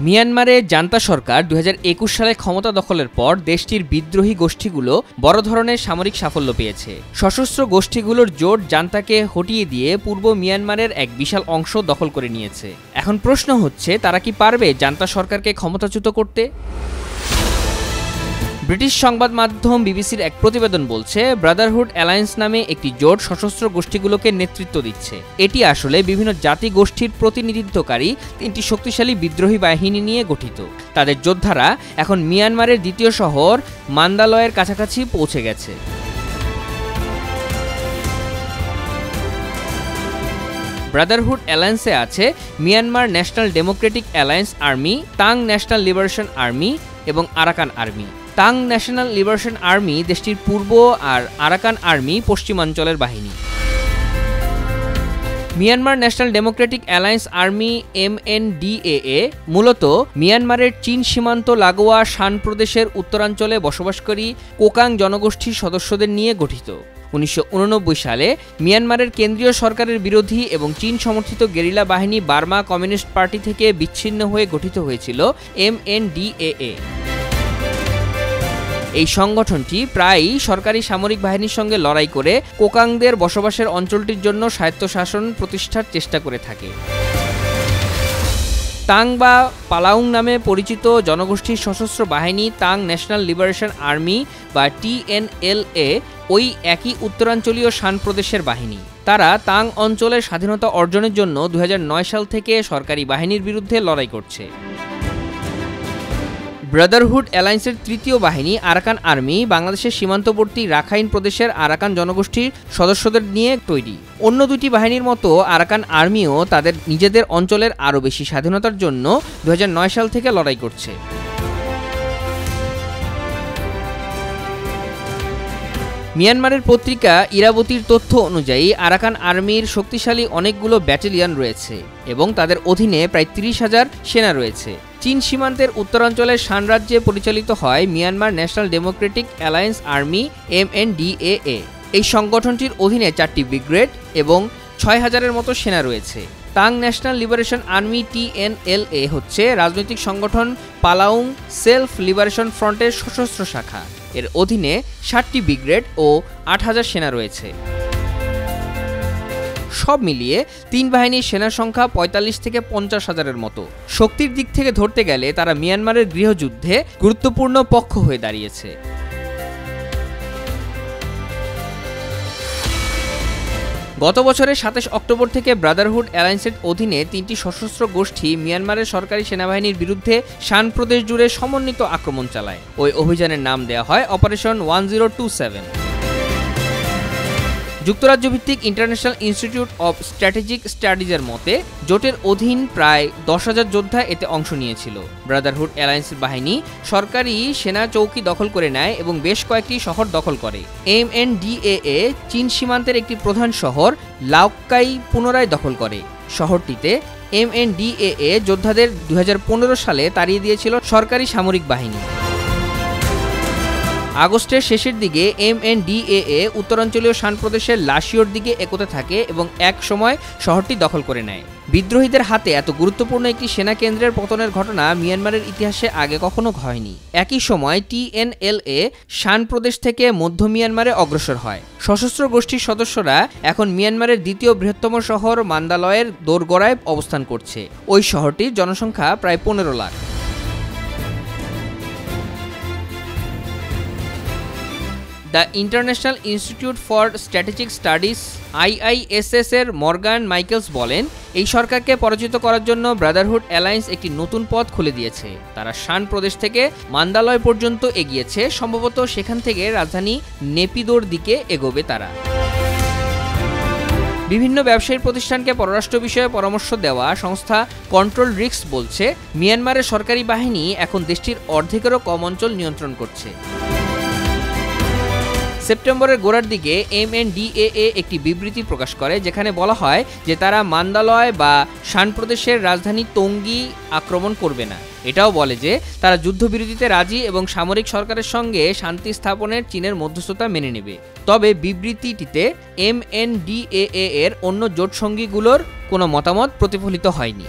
মিয়ানমারে জান্তা সরকার ২০২১ সালে ক্ষমতা দখলের পর দেশটির বিদ্রোহী গোষ্ঠীগুলো বড় ধরনের সামরিক সাফল্য পেয়েছে। সশস্ত্র গোষ্ঠীগুলোর জোট জান্তাকে হটিয়ে দিয়ে পূর্ব মিয়ানমারের এক বিশাল অংশ দখল করে নিয়েছে। এখন প্রশ্ন হচ্ছে, তারা কি পারবে জান্তা সরকারকে ক্ষমতাচ্যুত করতে? ব্রিটিশ সংবাদ মাধ্যম বিবিসির এক প্রতিবেদন বলছে, ব্রাদারহুড অ্যালায়েন্স নামে একটি জোট সশস্ত্র গোষ্ঠীগুলোকে নেতৃত্ব দিচ্ছে। এটি আসলে বিভিন্ন জাতি গোষ্ঠীর প্রতিনিধিত্বকারী ৩টি শক্তিশালী বিদ্রোহী বাহিনী নিয়ে গঠিত। তাদের যোদ্ধারা এখন মিয়ানমারের দ্বিতীয় শহর মান্দালয়ের কাছাকাছি পৌঁছে গেছে। ব্রাদারহুড অ্যালায়েন্সে আছে Myanmar National Democratic Alliance Army, Ta'ang National Liberation Army এবং Arakan Army. Ta'ang National Liberation Army দেশটির পূর্ব আর আরাকান আর্মি পশ্চিমাঞ্চলের বাহিনী। Myanmar National Democratic Alliance Army MNDAA মূলত মিয়ানমারের চীন সীমান্ত লাগোয়া শান প্রদেশের উত্তরাঞ্চলে বসবাসকারী কোকাং জনগোষ্ঠীর সদস্যদের নিয়ে গঠিত। ১৯৮৯ সালে মিয়ানমারের কেন্দ্রীয় সরকারের বিরোধী এবং চীন সমর্থিত গেরিলা বাহিনী বার্মা কমিউনিস্ট পার্টি থেকে বিচ্ছিন্ন হয়ে গঠিত হয়েছিল MNDAA। এই সংগঠনটি প্রায়ই সরকারি সামরিক বাহিনীর সঙ্গে লড়াই করে কোকাংদের বসবাসের অঞ্চলটির জন্য স্বায়ত্তশাসন প্রতিষ্ঠার চেষ্টা করে থাকে। তাং বা পালাউং নামে পরিচিত জনগোষ্ঠীর সশস্ত্র বাহিনী তাং ন্যাশনাল লিবারেশন আর্মি বা TNLA ওই একই উত্তরাঞ্চলীয় শান প্রদেশের বাহিনী। তারা তাং অঞ্চলের স্বাধীনতা অর্জনের জন্য ২০০৯ সাল থেকে সরকারি বাহিনীর বিরুদ্ধে লড়াই করছে। ব্রাদারহুড অ্যালায়েন্সের তৃতীয় বাহিনী আরাকান আর্মি বাংলাদেশের সীমান্তবর্তী রাখাইন প্রদেশের আরাকান জনগোষ্ঠীর সদস্যদের নিয়ে তৈরি। অন্য দুটি বাহিনীর মতো আরাকান আর্মিও তাদের নিজেদের অঞ্চলের আরও বেশি স্বাধীনতার জন্য ২০০৯ সাল থেকে লড়াই করছে। মিয়ানমারের পত্রিকা ইরাবতীর তথ্য অনুযায়ী আরাকান আর্মির শক্তিশালী অনেকগুলো ব্যাটালিয়ন রয়েছে এবং তাদের অধীনে প্রায় ৩০,০০০ সেনা রয়েছে। চীন সীমান্তের উত্তরাঞ্চলের শান রাজ্যে পরিচালিত হয় Myanmar National Democratic Alliance Army MNDAA। এই সংগঠনটির অধীনে ৪টি ব্রিগেড এবং ৬,০০০-এর মতো সেনা রয়েছে। তাং ন্যাশনাল লিবারেশন আর্মি TNLA হচ্ছে রাজনৈতিক সংগঠন পালাউং সেলফ লিবারেশন ফ্রন্টের সশস্ত্র শাখা। এর অধীনে ৭টি ব্রিগেড ও ৮,০০০ সেনা রয়েছে। সব মিলিয়ে তিন বাহিনীর সেনা সংখ্যা ৪৫ থেকে ৫০,০০০-এর মতো। শক্তির দিক থেকে ধরতে গেলে তারা মিয়ানমারের গৃহযুদ্ধে গুরুত্বপূর্ণ পক্ষ হয়ে দাঁড়িয়েছে। গত বছরের ২৭ অক্টোবর থেকে ব্রাদারহুড অ্যালায়েন্সের অধীনে ৩টি সশস্ত্র গোষ্ঠী মিয়ানমারের সরকারি সেনাবাহিনীর বিরুদ্ধে শান প্রদেশ জুড়ে সমন্বিত আক্রমণ চালায়। ওই অভিযানের নাম দেওয়া হয় অপারেশন 1027। যুক্তরাজ্য ভিত্তিক ইন্টারন্যাশনাল ইনস্টিটিউট অব স্ট্র্যাটেজিক স্টাডিজের মতে জোটের অধীন প্রায় ১০,০০০ যোদ্ধা এতে অংশ নিয়েছিল। ব্রাদারহুড অ্যালায়েন্সের বাহিনী সরকারি সেনা চৌকি দখল করে নেয় এবং বেশ কয়েকটি শহর দখল করে। MNDAA চীন সীমান্তের একটি প্রধান শহর লাওক্কাই পুনরায় দখল করে। শহরটিতে MNDAA যোদ্ধাদের ২০১৫ সালে তাড়িয়ে দিয়েছিল সরকারি সামরিক বাহিনী। আগস্টের শেষের দিকে MNDAA উত্তরাঞ্চলীয় শান প্রদেশের লাশিওর দিকে এগোতে থাকে এবং এক সময় শহরটি দখল করে নেয়। বিদ্রোহীদের হাতে এত গুরুত্বপূর্ণ একটি সেনা কেন্দ্রের পতনের ঘটনা মিয়ানমারের ইতিহাসে আগে কখনো হয়নি। একই সময় TNLA শান প্রদেশ থেকে মধ্য মিয়ানমারে অগ্রসর হয়। সশস্ত্র গোষ্ঠীর সদস্যরা এখন মিয়ানমারের দ্বিতীয় বৃহত্তম শহর মান্দালয়ের দোরগোড়ায় অবস্থান করছে। ওই শহরটির জনসংখ্যা প্রায় ১৫ lakh. The international institute for strategic studies IISS এর মর্গান মাইকেলস বলেন, এই সরকারকে পরাজিত করার জন্য ব্রাদারহুড অ্যালায়েন্স একটি নতুন পথ খুলে দিয়েছে। তারা শান প্রদেশ থেকে মান্দালয় পর্যন্ত এগিয়েছে। সম্ভবত সেখান থেকে রাজধানী নেপিদোর দিকে এগোবে তারা। বিভিন্ন ব্যবসায়ী প্রতিষ্ঠানকে পররাষ্ট্র বিষয়ে পরামর্শ দেওয়া সংস্থা কন্ট্রোল রিস্ক বলছে, মিয়ানমারের সরকারি বাহিনী এখন দেশটির অর্ধেকেরও কম অঞ্চল নিয়ন্ত্রণ করছে। সেপ্টেম্বরের গোড়ার দিকে MNDAA একটি বিবৃতি প্রকাশ করে, যেখানে বলা হয় যে তারা মান্দালয় বা শান প্রদেশের রাজধানী তঙ্গি আক্রমণ করবে না। এটাও বলে যে তারা যুদ্ধবিরতিতে রাজি এবং সামরিক সরকারের সঙ্গে শান্তি স্থাপনের চীনের মধ্যস্থতা মেনে নেবে। তবে বিবৃতিটিতে MNDAA এর অন্য জোট সঙ্গীগুলোর কোনো মতামত প্রতিফলিত হয়নি।